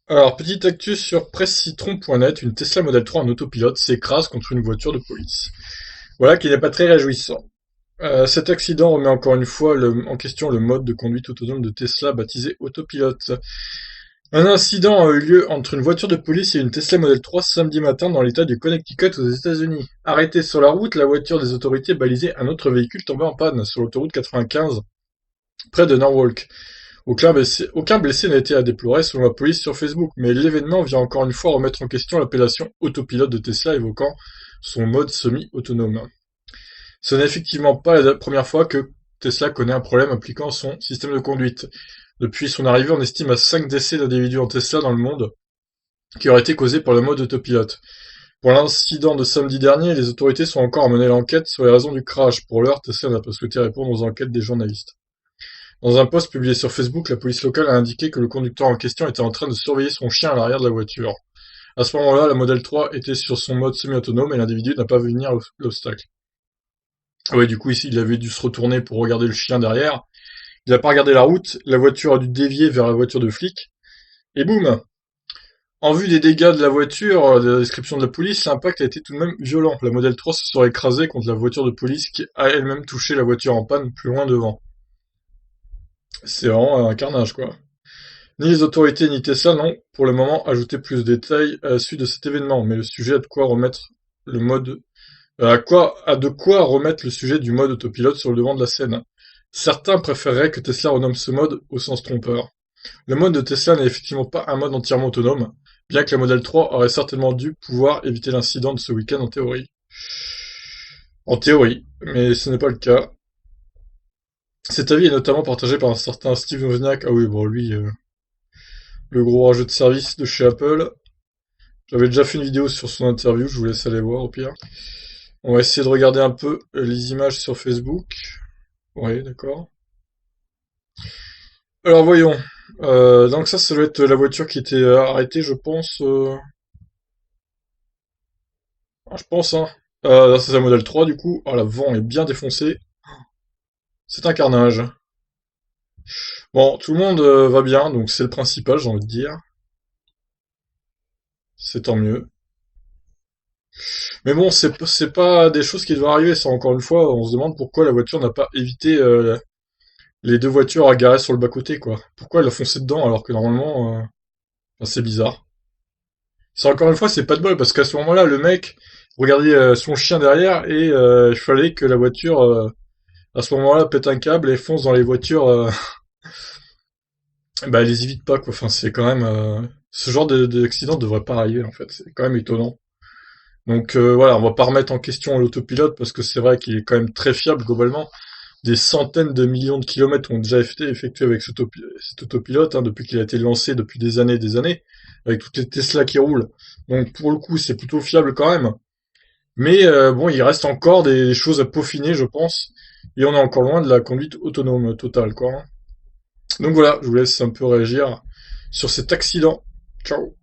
Alors, petite actu sur pressecitron.net, une Tesla Model 3 en autopilote s'écrase contre une voiture de police. Voilà qui n'est pas très réjouissant. Cet accident remet encore une fois en question le mode de conduite autonome de Tesla baptisé autopilote. Un incident a eu lieu entre une voiture de police et une Tesla Model 3 samedi matin dans l'état du Connecticut aux États-Unis. Arrêtée sur la route, la voiture des autorités balisait un autre véhicule tombé en panne sur l'autoroute 95 près de Norwalk. Aucun blessé n'a été à déplorer selon la police sur Facebook, mais l'événement vient encore une fois remettre en question l'appellation autopilote de Tesla évoquant son mode semi-autonome. Ce n'est effectivement pas la première fois que Tesla connaît un problème impliquant son système de conduite. Depuis son arrivée, on estime à 5 décès d'individus en Tesla dans le monde qui auraient été causés par le mode autopilote. Pour l'incident de samedi dernier, les autorités sont encore à mener l'enquête sur les raisons du crash. Pour l'heure, Tesla n'a pas souhaité répondre aux enquêtes des journalistes. Dans un post publié sur Facebook, la police locale a indiqué que le conducteur en question était en train de surveiller son chien à l'arrière de la voiture. À ce moment-là, la Model 3 était sur son mode semi-autonome et l'individu n'a pas vu venir l'obstacle. Ah ouais, du coup, ici, il avait dû se retourner pour regarder le chien derrière. Il n'a pas regardé la route, la voiture a dû dévier vers la voiture de flic, et boum! En vue des dégâts de la voiture, de la description de la police, l'impact a été tout de même violent. La Model 3 se serait écrasée contre la voiture de police qui a elle-même touché la voiture en panne plus loin devant. C'est vraiment un carnage, quoi. Ni les autorités ni Tesla n'ont, pour le moment, ajouté plus de détails à la suite de cet événement, mais le sujet a de quoi remettre le mode, a de quoi remettre le sujet du mode autopilote sur le devant de la scène. Certains préféreraient que Tesla renomme ce mode au sens trompeur. Le mode de Tesla n'est effectivement pas un mode entièrement autonome, bien que la Model 3 aurait certainement dû pouvoir éviter l'incident de ce week-end en théorie. En théorie, mais ce n'est pas le cas. Cet avis est notamment partagé par un certain Steve Wozniak. Ah oui, bon, lui, le gros rageux de service de chez Apple. J'avais déjà fait une vidéo sur son interview, je vous laisse aller voir au pire. On va essayer de regarder un peu les images sur Facebook. Oui, d'accord. Alors voyons. Donc ça doit être la voiture qui était arrêtée, je pense. Je pense, hein. Là, c'est la modèle 3 du coup. Ah, l'avant est bien défoncé. C'est un carnage. Bon, tout le monde va bien, donc c'est le principal, j'ai envie de dire. C'est tant mieux. Mais bon, c'est pas des choses qui doivent arriver, ça encore une fois, on se demande pourquoi la voiture n'a pas évité les deux voitures à garer sur le bas-côté, quoi. Pourquoi elle a foncé dedans alors que normalement, enfin, c'est bizarre. C'est encore une fois, c'est pas de bol, parce qu'à ce moment-là, le mec regardait son chien derrière et il fallait que la voiture, à ce moment-là, pète un câble et fonce dans les voitures, bah, elle les évite pas, quoi. Enfin, c'est quand même... ce genre d'accident devrait pas arriver, en fait. C'est quand même étonnant. Donc voilà, on va pas remettre en question l'autopilote, parce que c'est vrai qu'il est quand même très fiable, globalement. Des centaines de millions de kilomètres ont déjà été effectués avec cet autopilote, hein, depuis qu'il a été lancé depuis des années, avec toutes les Tesla qui roulent. Donc pour le coup, c'est plutôt fiable quand même. Mais bon, il reste encore des choses à peaufiner, je pense, et on est encore loin de la conduite autonome totale, quoi, hein. Donc voilà, je vous laisse un peu réagir sur cet accident. Ciao.